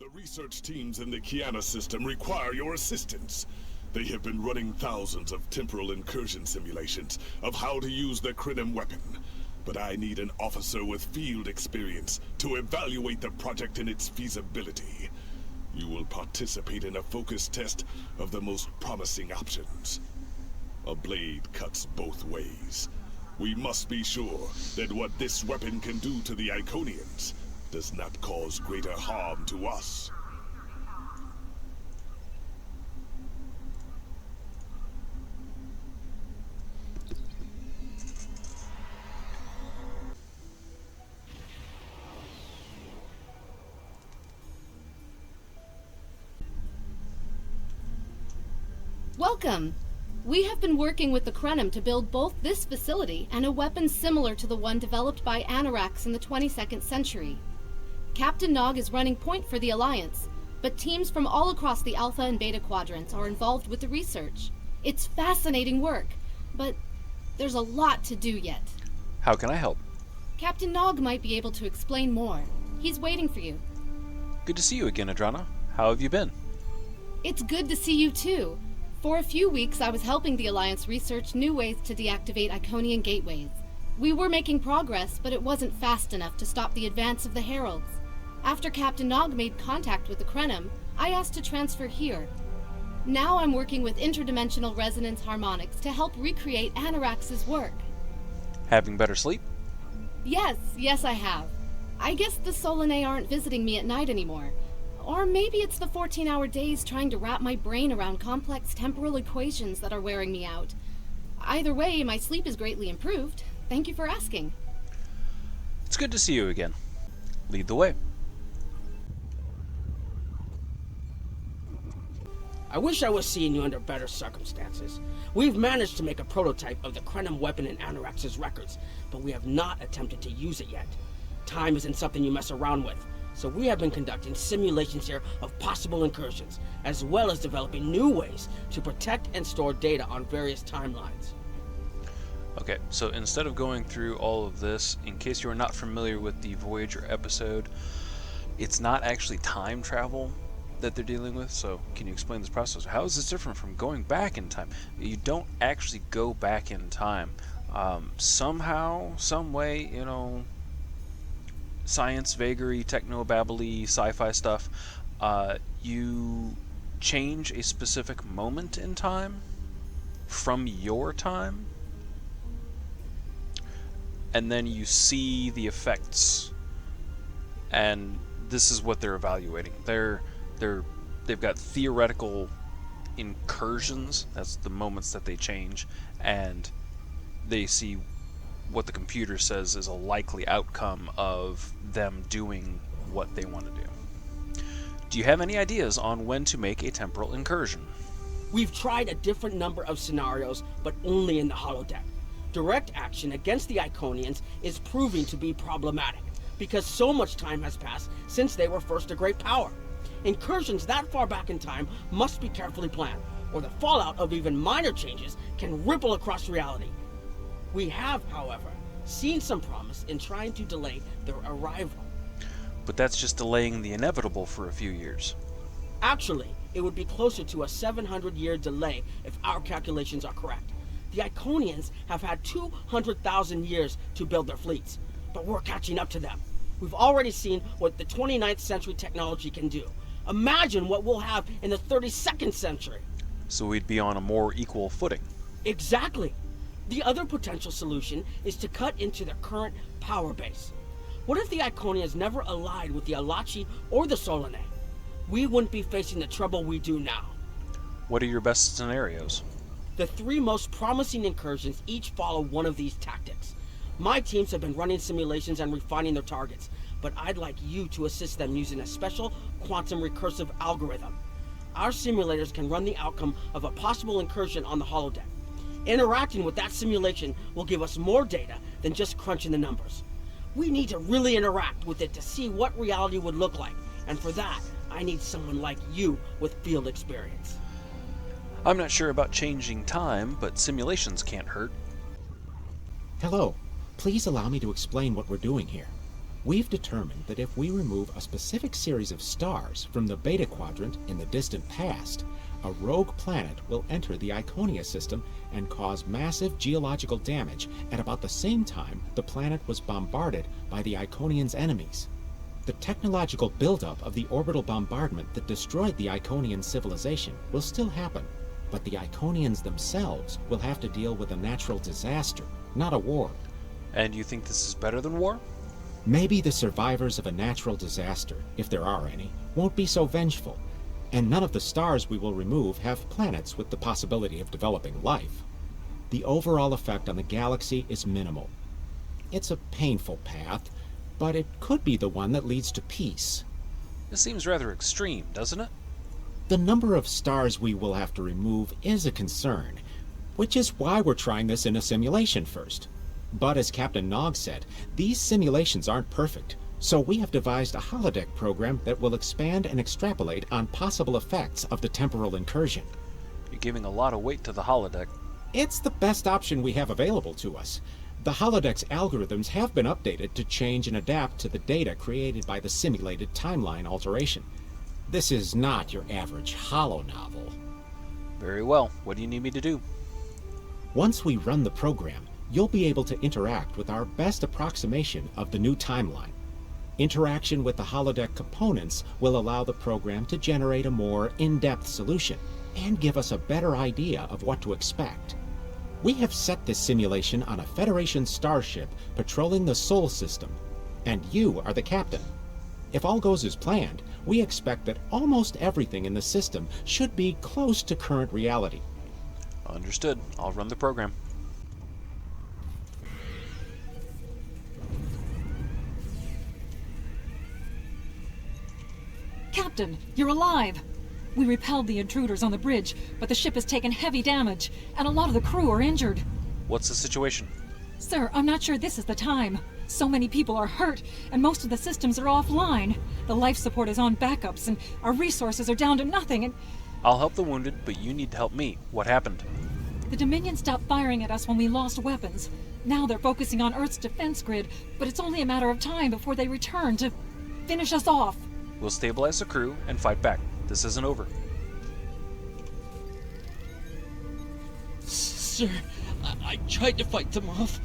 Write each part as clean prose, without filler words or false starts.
The research teams in the Kiana system require your assistance. They have been running thousands of temporal incursion simulations of how to use the Krynim weapon. But I need an officer with field experience to evaluate the project and its feasibility. You will participate in a focus test of the most promising options. A blade cuts both ways. We must be sure that what this weapon can do to the Iconians does not cause greater harm to us. Welcome! We have been working with the Krynim to build both this facility and a weapon similar to the one developed by Anoraks in the 22nd century. Captain Nog is running point for the Alliance, but teams from all across the Alpha and Beta quadrants are involved with the research. It's fascinating work, but there's a lot to do yet. How can I help? Captain Nog might be able to explain more. He's waiting for you. Good to see you again, Adrana. How have you been? It's good to see you too. For a few weeks, I was helping the Alliance research new ways to deactivate Iconian gateways. We were making progress, but it wasn't fast enough to stop the advance of the Heralds. After Captain Nog made contact with the Krynim, I asked to transfer here. Now I'm working with interdimensional resonance harmonics to help recreate Anorax's work. Having better sleep? Yes, I have. I guess the Solanae aren't visiting me at night anymore. Or maybe it's the 14-hour days trying to wrap my brain around complex temporal equations that are wearing me out. Either way, my sleep is greatly improved. Thank you for asking. It's good to see you again. Lead the way. I wish I was seeing you under better circumstances. We've managed to make a prototype of the Krynim weapon in Anorax's records, but we have not attempted to use it yet. Time isn't something you mess around with. So we have been conducting simulations here of possible incursions, as well as developing new ways to protect and store data on various timelines. Okay, so instead of going through all of this, in case you are not familiar with the Voyager episode, it's not actually time travel that they're dealing with, so can you explain this process? How is this different from going back in time? You don't actually go back in time. Somehow, some way, science, vagary, techno-babbly, sci-fi stuff, you change a specific moment in time from your time, and then you see the effects, and this is what they're evaluating. They've got theoretical incursions, that's the moments that they change, and they see what the computer says is a likely outcome of them doing what they want to do. Do you have any ideas on when to make a temporal incursion? We've tried a different number of scenarios, but only in the holodeck. Direct action against the Iconians is proving to be problematic, because so much time has passed since they were first a great power. Incursions that far back in time must be carefully planned, or the fallout of even minor changes can ripple across reality. We have, however, seen some promise in trying to delay their arrival. But that's just delaying the inevitable for a few years. Actually, it would be closer to a 700-year delay if our calculations are correct. The Iconians have had 200,000 years to build their fleets, but we're catching up to them. We've already seen what the 29th century technology can do. Imagine what we'll have in the 32nd century. So we'd be on a more equal footing. Exactly. The other potential solution is to cut into their current power base. What if the Iconians never allied with the Alachi or the Solanae? We wouldn't be facing the trouble we do now. What are your best scenarios? The three most promising incursions each follow one of these tactics. My teams have been running simulations and refining their targets, but I'd like you to assist them using a special quantum recursive algorithm. Our simulators can run the outcome of a possible incursion on the holodeck. Interacting with that simulation will give us more data than just crunching the numbers. We need to really interact with it to see what reality would look like, and for that, I need someone like you with field experience. I'm not sure about changing time, but simulations can't hurt. Hello. Please allow me to explain what we're doing here. We've determined that if we remove a specific series of stars from the Beta Quadrant in the distant past, a rogue planet will enter the Iconia system and cause massive geological damage at about the same time the planet was bombarded by the Iconians' enemies. The technological buildup of the orbital bombardment that destroyed the Iconian civilization will still happen, but the Iconians themselves will have to deal with a natural disaster, not a war. And you think this is better than war? Maybe the survivors of a natural disaster, if there are any, won't be so vengeful, and none of the stars we will remove have planets with the possibility of developing life. The overall effect on the galaxy is minimal. It's a painful path, but it could be the one that leads to peace. This seems rather extreme, doesn't it? The number of stars we will have to remove is a concern, which is why we're trying this in a simulation first. But as Captain Nog said, these simulations aren't perfect, so we have devised a holodeck program that will expand and extrapolate on possible effects of the temporal incursion. You're giving a lot of weight to the holodeck. It's the best option we have available to us. The holodeck's algorithms have been updated to change and adapt to the data created by the simulated timeline alteration. This is not your average holo novel. Very well. What do you need me to do? Once we run the program, you'll be able to interact with our best approximation of the new timeline. Interaction with the holodeck components will allow the program to generate a more in-depth solution and give us a better idea of what to expect. We have set this simulation on a Federation starship patrolling the Sol system, and you are the captain. If all goes as planned, we expect that almost everything in the system should be close to current reality. Understood. I'll run the program. Captain, you're alive! We repelled the intruders on the bridge, but the ship has taken heavy damage, and a lot of the crew are injured. What's the situation? Sir, I'm not sure this is the time. So many people are hurt, and most of the systems are offline. The life support is on backups, and our resources are down to nothing, and... I'll help the wounded, but you need to help me. What happened? The Dominion stopped firing at us when we lost weapons. Now they're focusing on Earth's defense grid, but it's only a matter of time before they return to finish us off. We'll stabilize the crew and fight back. This isn't over. Sir, I tried to fight them off,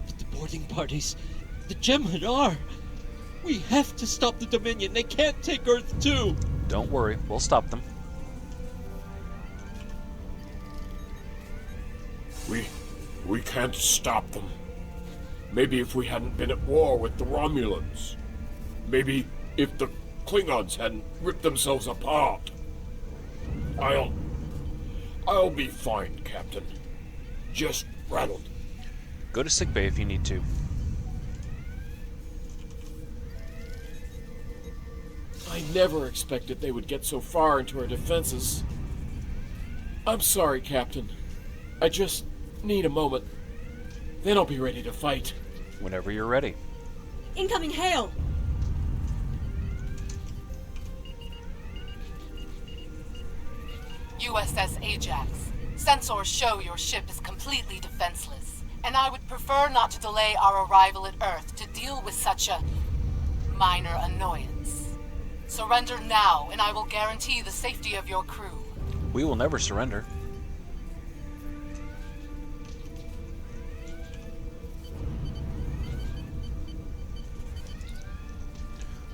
but the boarding parties, the Gemini are. We have to stop the Dominion. They can't take Earth too. Don't worry, we'll stop them. We can't stop them. Maybe if we hadn't been at war with the Romulans. Maybe if the Klingons hadn't ripped themselves apart. I'll be fine, Captain. Just rattled. Go to sickbay if you need to. I never expected they would get so far into our defenses. I'm sorry, Captain. I just need a moment. Then I'll be ready to fight. Whenever you're ready. Incoming hail! USS Ajax. Sensors show your ship is completely defenseless, and I would prefer not to delay our arrival at Earth to deal with such a minor annoyance. Surrender now, and I will guarantee the safety of your crew. We will never surrender.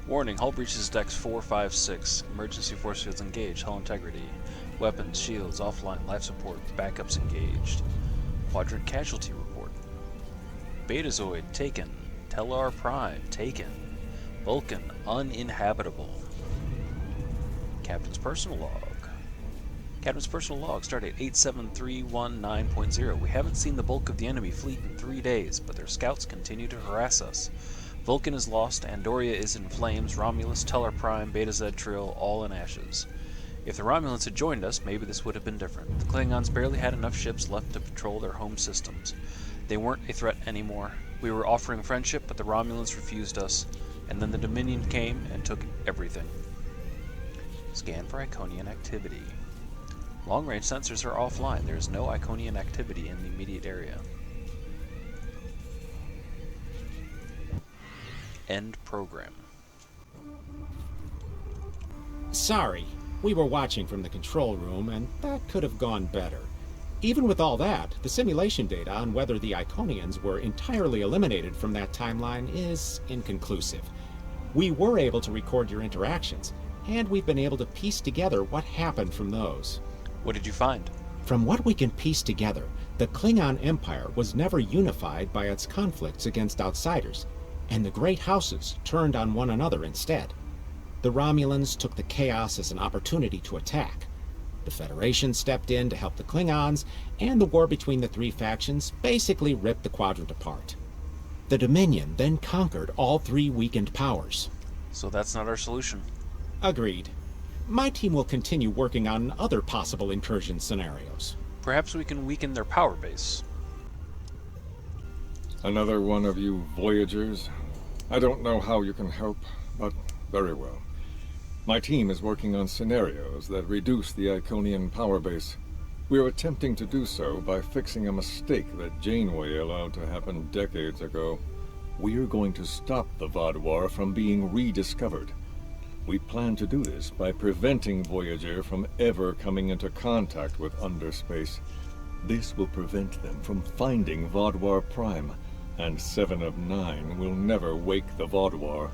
Warning, hull breaches decks 4, 5, 6. Emergency force fields engaged. Hull integrity. Weapons, shields, offline, life support, backups engaged. Quadrant casualty report. Betazoid taken. Tellar Prime taken. Vulcan uninhabitable. Captain's personal log. Captain's personal log, stardate 87319.0. We haven't seen the bulk of the enemy fleet in 3 days, but their scouts continue to harass us. Vulcan is lost, Andoria is in flames, Romulus, Tellar Prime, Beta Z Trill, all in ashes. If the Romulans had joined us, maybe this would have been different. The Klingons barely had enough ships left to patrol their home systems. They weren't a threat anymore. We were offering friendship, but the Romulans refused us, and then the Dominion came and took everything. Scan for Iconian activity. Long-range sensors are offline. There is no Iconian activity in the immediate area. End program. Sorry, we were watching from the control room, and that could have gone better. Even with all that, the simulation data on whether the Iconians were entirely eliminated from that timeline is inconclusive. We were able to record your interactions, and we've been able to piece together what happened from those. What did you find? From what we can piece together, the Klingon Empire was never unified by its conflicts against outsiders, and the great houses turned on one another instead. The Romulans took the chaos as an opportunity to attack. The Federation stepped in to help the Klingons, and the war between the three factions basically ripped the quadrant apart. The Dominion then conquered all three weakened powers. So that's not our solution. Agreed. My team will continue working on other possible incursion scenarios. Perhaps we can weaken their power base. Another one of you Voyagers? I don't know how you can help, but very well. My team is working on scenarios that reduce the Iconian power base. We're attempting to do so by fixing a mistake that Janeway allowed to happen decades ago. We're going to stop the Vaadwaur from being rediscovered. We plan to do this by preventing Voyager from ever coming into contact with Underspace. This will prevent them from finding Vaadwaur Prime, and 7 of 9 will never wake the Vaadwaur.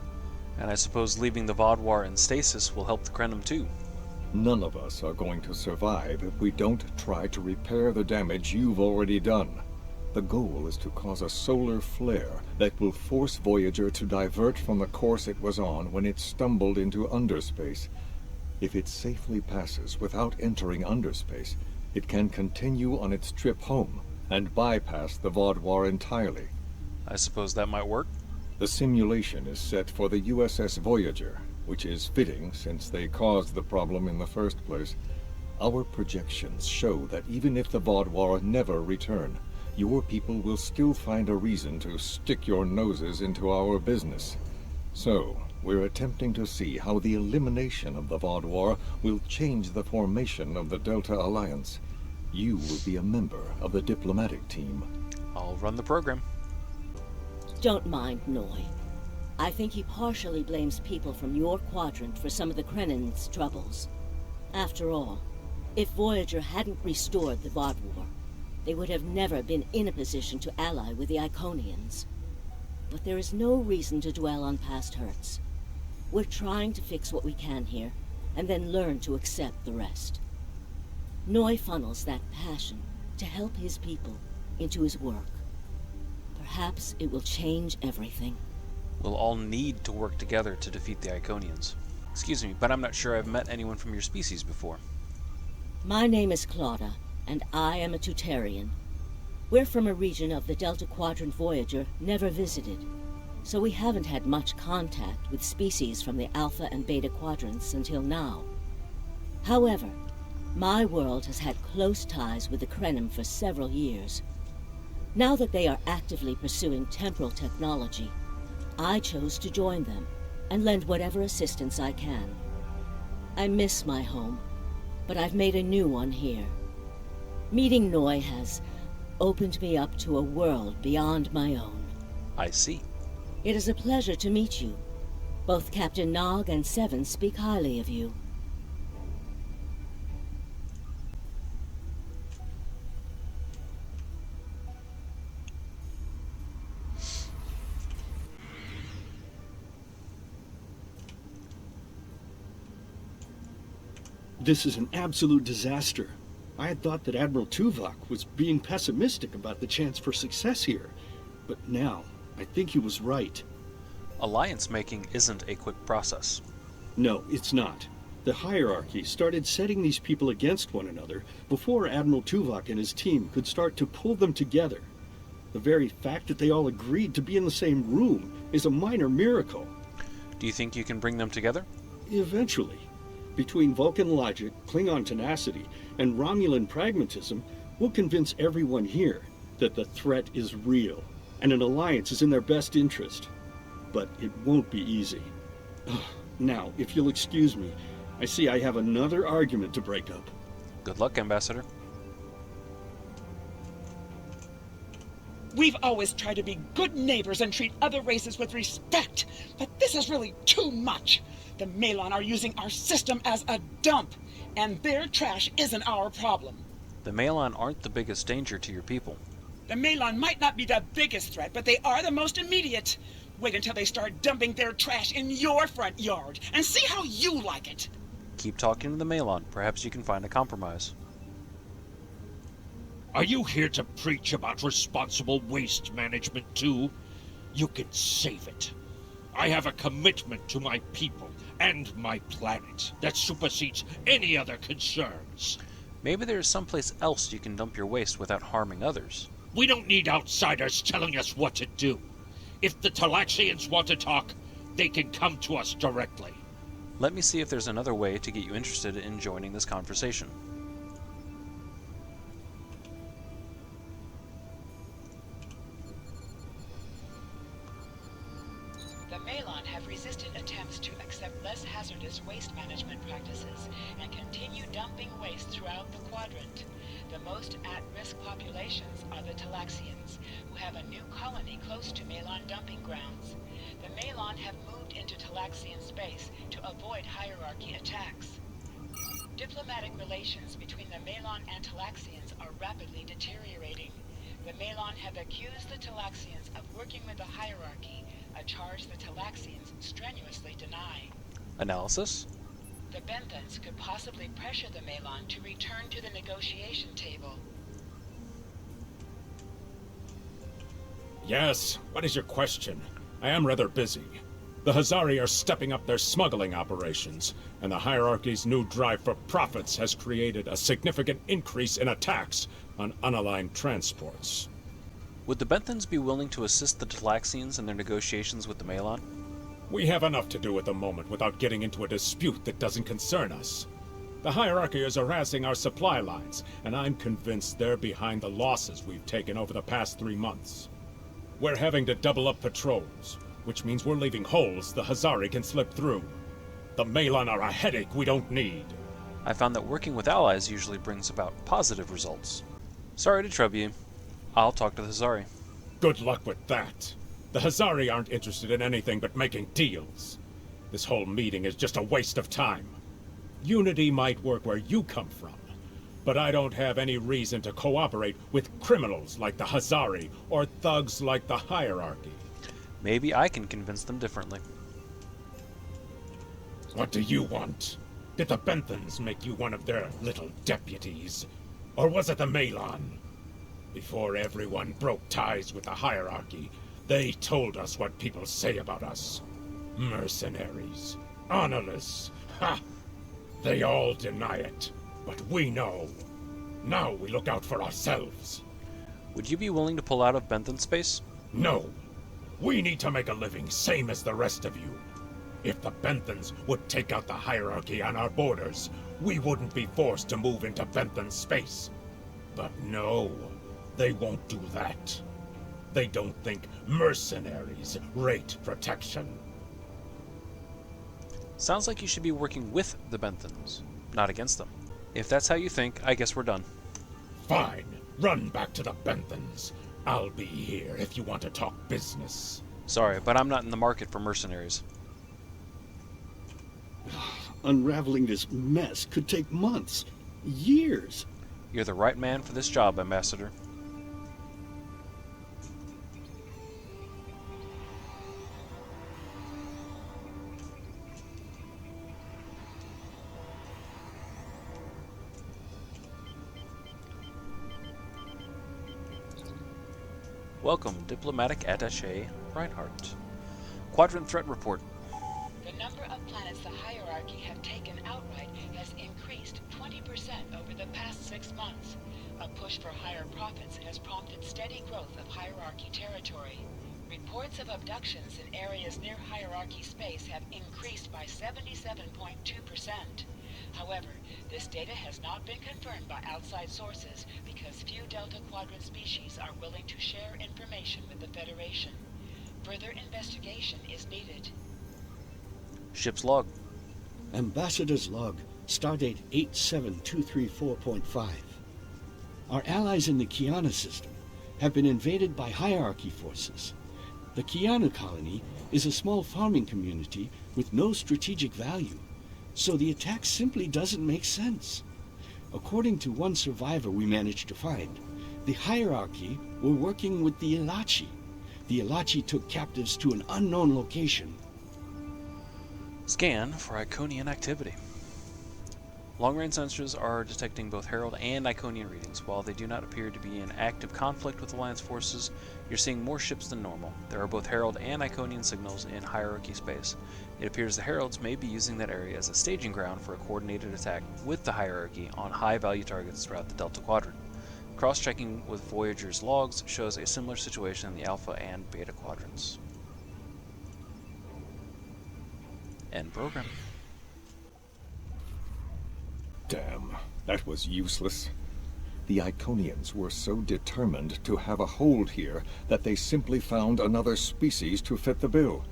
And I suppose leaving the Vaadwaur in stasis will help the Krenim too. None of us are going to survive if we don't try to repair the damage you've already done. The goal is to cause a solar flare that will force Voyager to divert from the course it was on when it stumbled into Underspace. If it safely passes without entering Underspace, it can continue on its trip home and bypass the Vaadwaur entirely. I suppose that might work? The simulation is set for the USS Voyager, which is fitting since they caused the problem in the first place. Our projections show that even if the Vaadwaur never return, your people will still find a reason to stick your noses into our business. So, we're attempting to see how the elimination of the Vaadwaur will change the formation of the Delta Alliance. You will be a member of the diplomatic team. I'll run the program. Don't mind Noy. I think he partially blames people from your quadrant for some of the Krennin's troubles. After all, if Voyager hadn't restored the Vaadwaur, they would have never been in a position to ally with the Iconians. But there is no reason to dwell on past hurts. We're trying to fix what we can here, and then learn to accept the rest. Noy funnels that passion to help his people into his work. Perhaps it will change everything. We'll all need to work together to defeat the Iconians. Excuse me, but I'm not sure I've met anyone from your species before. My name is Claudia, and I am a Tutarian. We're from a region of the Delta Quadrant Voyager never visited, so we haven't had much contact with species from the Alpha and Beta quadrants until now. However, my world has had close ties with the Krenim for several years. Now that they are actively pursuing temporal technology, I chose to join them and lend whatever assistance I can. I miss my home, but I've made a new one here. Meeting Noy has opened me up to a world beyond my own. I see. It is a pleasure to meet you. Both Captain Nog and Seven speak highly of you. This is an absolute disaster. I had thought that Admiral Tuvok was being pessimistic about the chance for success here, but now I think he was right. Alliance making isn't a quick process. No, it's not. The hierarchy started setting these people against one another before Admiral Tuvok and his team could start to pull them together. The very fact that they all agreed to be in the same room is a minor miracle. Do you think you can bring them together? Eventually. Between Vulcan logic, Klingon tenacity, and Romulan pragmatism, we'll convince everyone here that the threat is real, and an alliance is in their best interest. But it won't be easy. Now, if you'll excuse me, I see I have another argument to break up. Good luck, Ambassador. We've always tried to be good neighbors and treat other races with respect, but this is really too much. The Malon are using our system as a dump, and their trash isn't our problem. The Malon aren't the biggest danger to your people. The Malon might not be the biggest threat, but they are the most immediate. Wait until they start dumping their trash in your front yard, and see how you like it. Keep talking to the Malon. Perhaps you can find a compromise. Are you here to preach about responsible waste management too? You can save it. I have a commitment to my people and my planet that supersedes any other concerns. Maybe there's someplace else you can dump your waste without harming others. We don't need outsiders telling us what to do. If the Talaxians want to talk, they can come to us directly. Let me see if there's another way to get you interested in joining this conversation. The Malon have resisted attempts to accept less hazardous waste management practices and continue dumping waste throughout the quadrant. The most at-risk populations are the Talaxians, who have a new colony close to Malon dumping grounds. The Malon have moved into Talaxian space to avoid hierarchy attacks. Diplomatic relations between the Malon and Talaxians are rapidly deteriorating. The Malon have accused the Talaxians of working with the hierarchy, a charge the Talaxians strenuously deny. Analysis? The Benthans could possibly pressure the Malon to return to the negotiation table. Yes, what is your question? I am rather busy. The Hazari are stepping up their smuggling operations, and the hierarchy's new drive for profits has created a significant increase in attacks on unaligned transports. Would the Benthans be willing to assist the Talaxians in their negotiations with the Malon? We have enough to do at the moment without getting into a dispute that doesn't concern us. The hierarchy is harassing our supply lines, and I'm convinced they're behind the losses we've taken over the past 3 months. We're having to double up patrols, which means we're leaving holes the Hazari can slip through. The Malon are a headache we don't need. I found that working with allies usually brings about positive results. Sorry to trouble you. I'll talk to the Hazari. Good luck with that. The Hazari aren't interested in anything but making deals. This whole meeting is just a waste of time. Unity might work where you come from, but I don't have any reason to cooperate with criminals like the Hazari or thugs like the hierarchy. Maybe I can convince them differently. What do you want? Did the Benthans make you one of their little deputies? Or was it the Malon? Before everyone broke ties with the hierarchy, they told us what people say about us. Mercenaries. Honorless. Ha! They all deny it. But we know. Now we look out for ourselves. Would you be willing to pull out of Benthan space? No. We need to make a living, same as the rest of you. If the Benthans would take out the hierarchy on our borders, we wouldn't be forced to move into Benthan space. But no, they won't do that. They don't think mercenaries rate protection. Sounds like you should be working with the Benthans, not against them. If that's how you think, I guess we're done. Fine. Run back to the Benthans. I'll be here if you want to talk business. Sorry, but I'm not in the market for mercenaries. Unraveling this mess could take months, years. You're the right man for this job, Ambassador. Welcome, Diplomatic Attaché Reinhardt. Quadrant Threat Report. The number of planets the hierarchy have taken outright has increased 20% over the past 6 months. A push for higher profits has prompted steady growth of hierarchy territory. Reports of abductions in areas near hierarchy space have increased by 77.2%. However, this data has not been confirmed by outside sources because few Delta Quadrant species are willing to share information with the Federation. Further investigation is needed. Ship's log. Ambassador's log, stardate 87234.5. Our allies in the Kiana system have been invaded by hierarchy forces. The Kiana colony is a small farming community with no strategic value, so the attack simply doesn't make sense. According to one survivor we managed to find, the hierarchy were working with the Ilachi. The Ilachi took captives to an unknown location. Scan for Iconian activity. Long-range sensors are detecting both Herald and Iconian readings. While they do not appear to be in active conflict with Alliance forces, you're seeing more ships than normal. There are both Herald and Iconian signals in hierarchy space. It appears the Heralds may be using that area as a staging ground for a coordinated attack with the hierarchy on high-value targets throughout the Delta Quadrant. Cross-checking with Voyager's logs shows a similar situation in the Alpha and Beta quadrants. End program. Damn, that was useless. The Iconians were so determined to have a hold here that they simply found another species to fit the bill.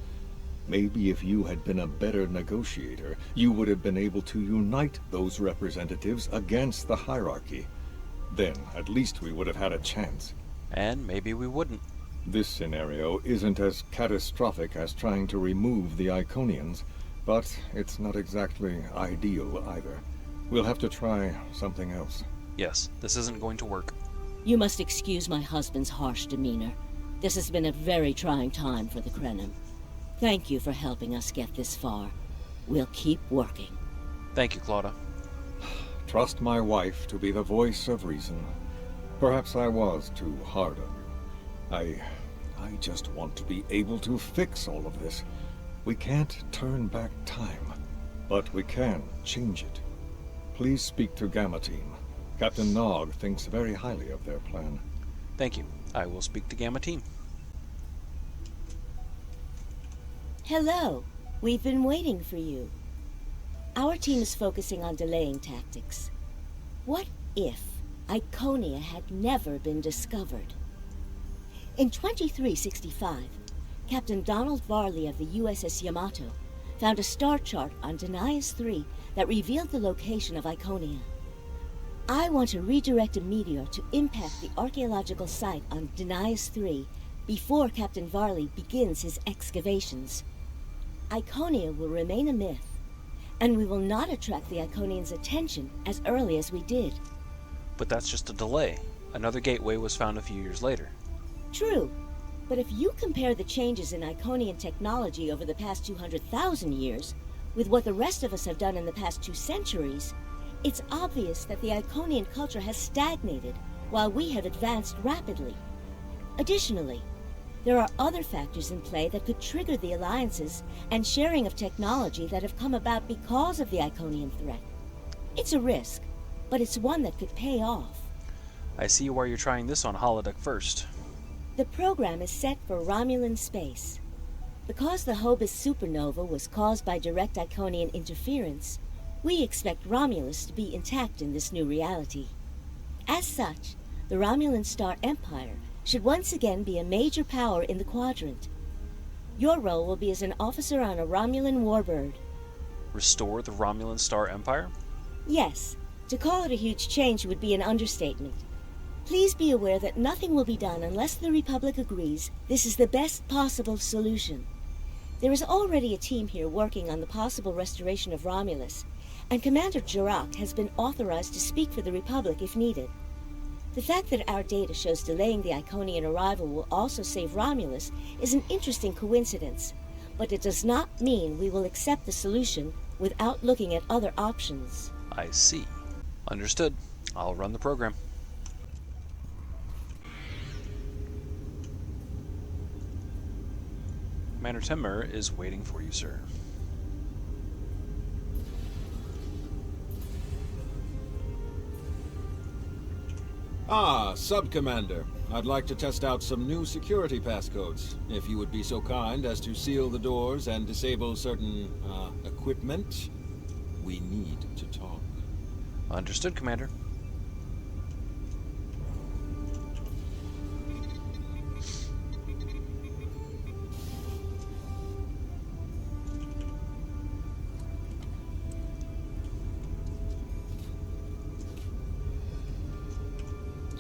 Maybe if you had been a better negotiator, you would have been able to unite those representatives against the hierarchy. Then, at least we would have had a chance. And maybe we wouldn't. This scenario isn't as catastrophic as trying to remove the Iconians, but it's not exactly ideal either. We'll have to try something else. Yes, this isn't going to work. You must excuse my husband's harsh demeanor. This has been a very trying time for the Krenim. Thank you for helping us get this far. We'll keep working. Thank you, Claudia. Trust my wife to be the voice of reason. Perhaps I was too hard on you. I just want to be able to fix all of this. We can't turn back time, but we can change it. Please speak to Gamma Team. Captain Nog thinks very highly of their plan. Thank you. I will speak to Gamma Team. Hello. We've been waiting for you. Our team is focusing on delaying tactics. What if Iconia had never been discovered? In 2365, Captain Donald Varley of the USS Yamato found a star chart on Denias 3 that revealed the location of Iconia. I want to redirect a meteor to impact the archaeological site on Denias 3 before Captain Varley begins his excavations. Iconia will remain a myth, and we will not attract the Iconians' attention as early as we did. But that's just a delay. Another gateway was found a few years later. True, but if you compare the changes in Iconian technology over the past 200,000 years with what the rest of us have done in the past 2 centuries, it's obvious that the Iconian culture has stagnated while we have advanced rapidly. Additionally, there are other factors in play that could trigger the alliances and sharing of technology that have come about because of the Iconian threat. It's a risk, but it's one that could pay off. I see why you're trying this on holodeck first. The program is set for Romulan space. Because the Hobus supernova was caused by direct Iconian interference, we expect Romulus to be intact in this new reality. As such, the Romulan Star Empire should once again be a major power in the quadrant. Your role will be as an officer on a Romulan warbird. Restore the Romulan Star Empire? Yes, to call it a huge change would be an understatement. Please be aware that nothing will be done unless the Republic agrees this is the best possible solution. There is already a team here working on the possible restoration of Romulus, and Commander Jirak has been authorized to speak for the Republic if needed. The fact that our data shows delaying the Iconian arrival will also save Romulus is an interesting coincidence, but it does not mean we will accept the solution without looking at other options. I see. Understood. I'll run the program. Commander Timmer is waiting for you, sir. Ah, Sub-Commander. I'd like to test out some new security passcodes, if you would be so kind as to seal the doors and disable certain, equipment. We need to talk. Understood, Commander.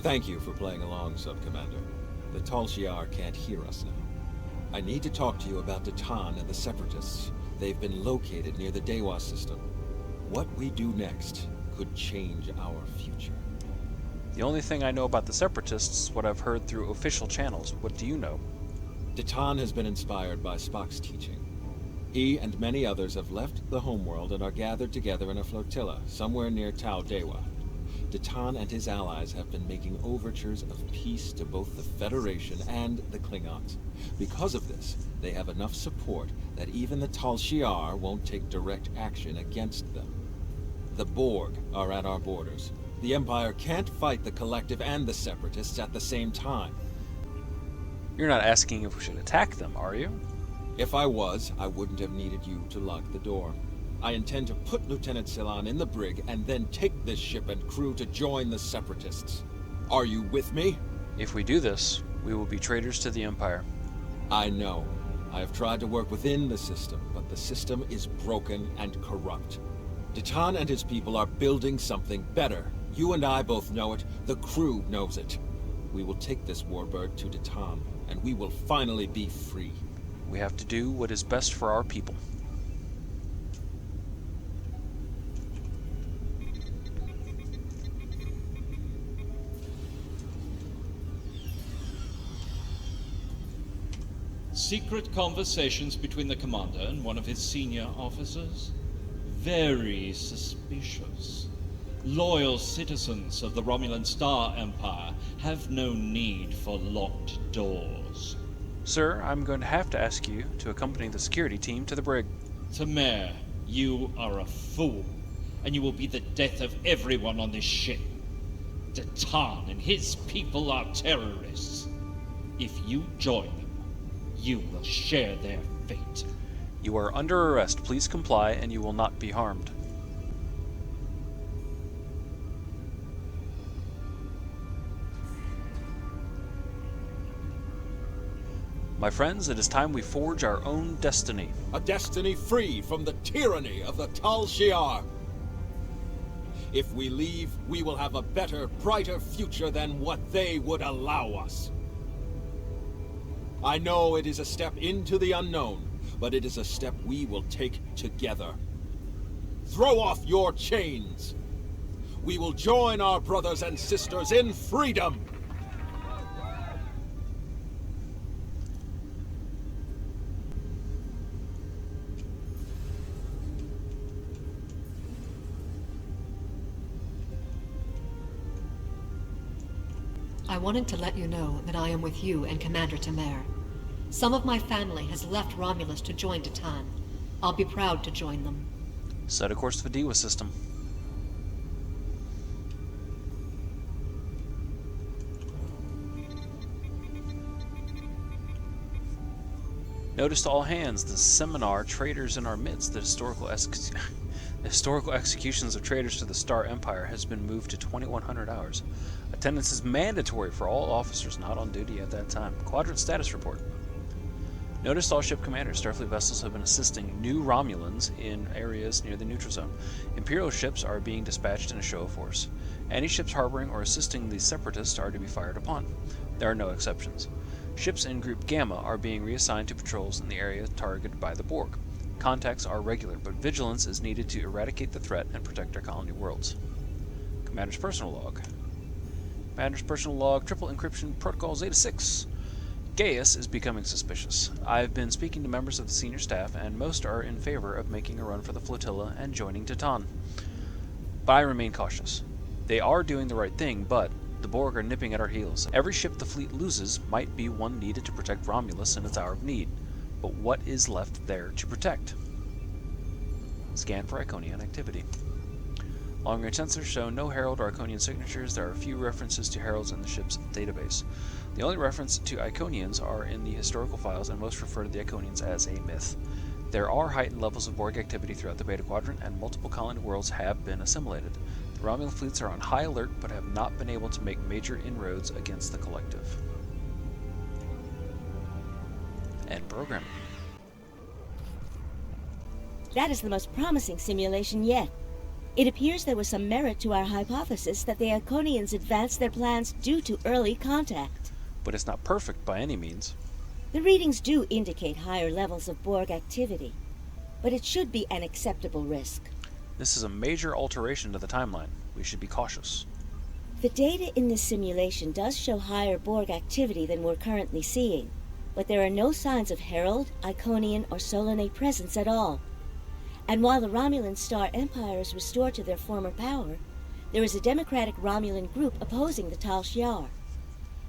Thank you for playing along, Sub-Commander. The Tal Shiar can't hear us now. I need to talk to you about Datan and the Separatists. They've been located near the Dewa system. What we do next could change our future. The only thing I know about the Separatists is what I've heard through official channels. What do you know? Datan has been inspired by Spock's teaching. He and many others have left the homeworld and are gathered together in a flotilla somewhere near Tau Dewa. Datan and his allies have been making overtures of peace to both the Federation and the Klingons. Because of this, they have enough support that even the Tal Shiar won't take direct action against them. The Borg are at our borders. The Empire can't fight the Collective and the Separatists at the same time. You're not asking if we should attack them, are you? If I was, I wouldn't have needed you to lock the door. I intend to put Lieutenant Silan in the brig and then take this ship and crew to join the Separatists. Are you with me? If we do this, we will be traitors to the Empire. I know. I have tried to work within the system, but the system is broken and corrupt. Datan and his people are building something better. You and I both know it. The crew knows it. We will take this warbird to Datan, and we will finally be free. We have to do what is best for our people. Secret conversations between the commander and one of his senior officers? Very suspicious. Loyal citizens of the Romulan Star Empire have no need for locked doors. Sir, I'm going to have to ask you to accompany the security team to the brig. Tamer, you are a fool, and you will be the death of everyone on this ship. Datan and his people are terrorists. If you join them, you will share their fate. You are under arrest. Please comply, and you will not be harmed. My friends, it is time we forge our own destiny. A destiny free from the tyranny of the Tal Shiar. If we leave, we will have a better, brighter future than what they would allow us. I know it is a step into the unknown, but it is a step we will take together. Throw off your chains. We will join our brothers and sisters in freedom. I wanted to let you know that I am with you and Commander Tamer. Some of my family has left Romulus to join Datan. I'll be proud to join them. Set a course for the Dewa system. Notice to all hands, the seminar Traitors in Our Midst, the historical executions of traitors to the Star Empire has been moved to 2100 hours. Attendance is mandatory for all officers not on duty at that time. Quadrant status report. Notice all ship commanders. Starfleet vessels have been assisting new Romulans in areas near the neutral zone. Imperial ships are being dispatched in a show of force. Any ships harboring or assisting the Separatists are to be fired upon. There are no exceptions. Ships in Group Gamma are being reassigned to patrols in the area targeted by the Borg. Contacts are regular, but vigilance is needed to eradicate the threat and protect our colony worlds. Commander's personal log. Commander's personal log, triple encryption protocol Zeta 6. Gaius is becoming suspicious. I've been speaking to members of the senior staff, and most are in favor of making a run for the flotilla and joining Datan. But I remain cautious. They are doing the right thing, but the Borg are nipping at our heels. Every ship the fleet loses might be one needed to protect Romulus in its hour of need. But what is left there to protect? Scan for Iconian activity. Long-range sensors show no Herald or Iconian signatures. There are few references to Heralds in the ship's database. The only reference to Iconians are in the historical files, and most refer to the Iconians as a myth. There are heightened levels of Borg activity throughout the Beta Quadrant, and multiple colony worlds have been assimilated. The Romulan fleets are on high alert, but have not been able to make major inroads against the Collective. End program. That is the most promising simulation yet. It appears there was some merit to our hypothesis that the Iconians advanced their plans due to early contact. But it's not perfect by any means. The readings do indicate higher levels of Borg activity, but it should be an acceptable risk. This is a major alteration to the timeline. We should be cautious. The data in this simulation does show higher Borg activity than we're currently seeing, but there are no signs of Herald, Iconian, or Solanae presence at all. And while the Romulan Star Empire is restored to their former power, there is a democratic Romulan group opposing the Tal Shiar.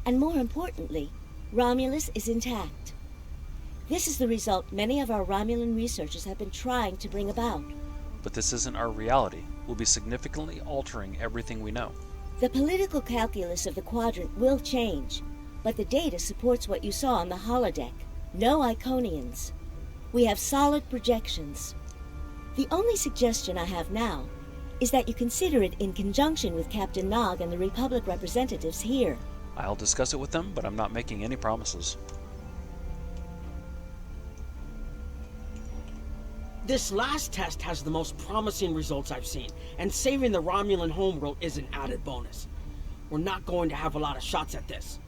And more importantly, Romulus is intact. This is the result many of our Romulan researchers have been trying to bring about. But this isn't our reality. We'll be significantly altering everything we know. The political calculus of the quadrant will change, but the data supports what you saw on the holodeck. No Iconians. We have solid projections. The only suggestion I have now is that you consider it in conjunction with Captain Nog and the Republic representatives here. I'll discuss it with them, but I'm not making any promises. This last test has the most promising results I've seen, and saving the Romulan homeworld is an added bonus. We're not going to have a lot of shots at this.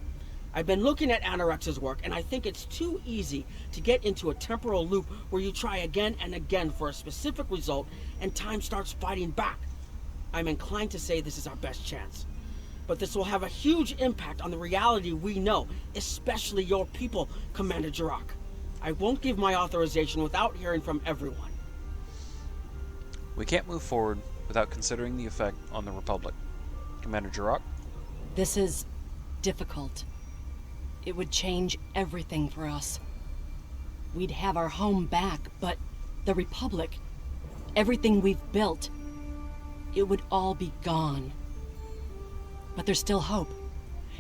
I've been looking at Anorex's work, and I think it's too easy to get into a temporal loop where you try again and again for a specific result, and time starts fighting back. I'm inclined to say this is our best chance. But this will have a huge impact on the reality we know, especially your people, Commander Jirok. I won't give my authorization without hearing from everyone. We can't move forward without considering the effect on the Republic. Commander Jirok? This is difficult. It would change everything for us. We'd have our home back, but the Republic, everything we've built, it would all be gone. But there's still hope.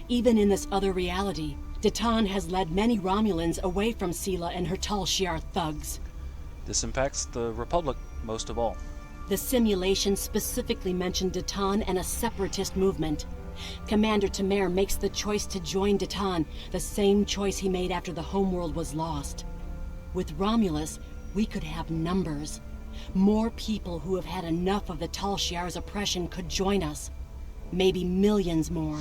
Even in this other reality, Datan has led many Romulans away from Sela and her Tal Shiar thugs. This impacts the Republic most of all. The simulation specifically mentioned Datan and a separatist movement. Commander Tamer makes the choice to join Datan, the same choice he made after the homeworld was lost. With Romulus, we could have numbers. More people who have had enough of the Tal Shiar's oppression could join us. Maybe millions more.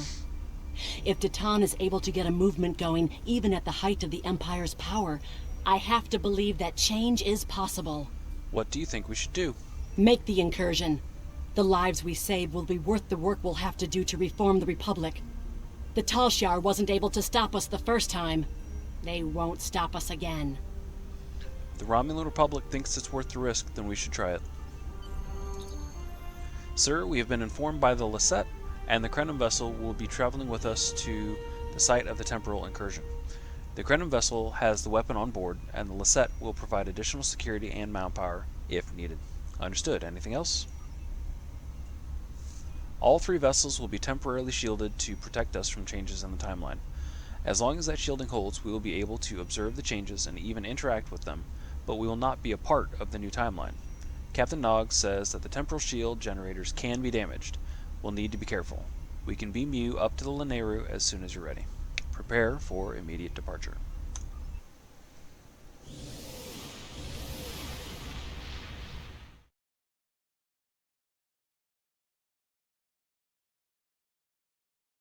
If Datan is able to get a movement going, even at the height of the Empire's power, I have to believe that change is possible. What do you think we should do? Make the incursion. The lives we save will be worth the work we'll have to do to reform the Republic. The Tal Shiar wasn't able to stop us the first time. They won't stop us again. If the Romulan Republic thinks it's worth the risk, then we should try it. Sir, we have been informed by the Lisette, and the Krenim vessel will be traveling with us to the site of the temporal incursion. The Krenim vessel has the weapon on board, and the Lisette will provide additional security and manpower if needed. Understood. Anything else? All three vessels will be temporarily shielded to protect us from changes in the timeline. As long as that shielding holds, we will be able to observe the changes and even interact with them, but we will not be a part of the new timeline. Captain Nog says that the temporal shield generators can be damaged. We'll need to be careful. We can beam you up to the Lanayru as soon as you're ready. Prepare for immediate departure.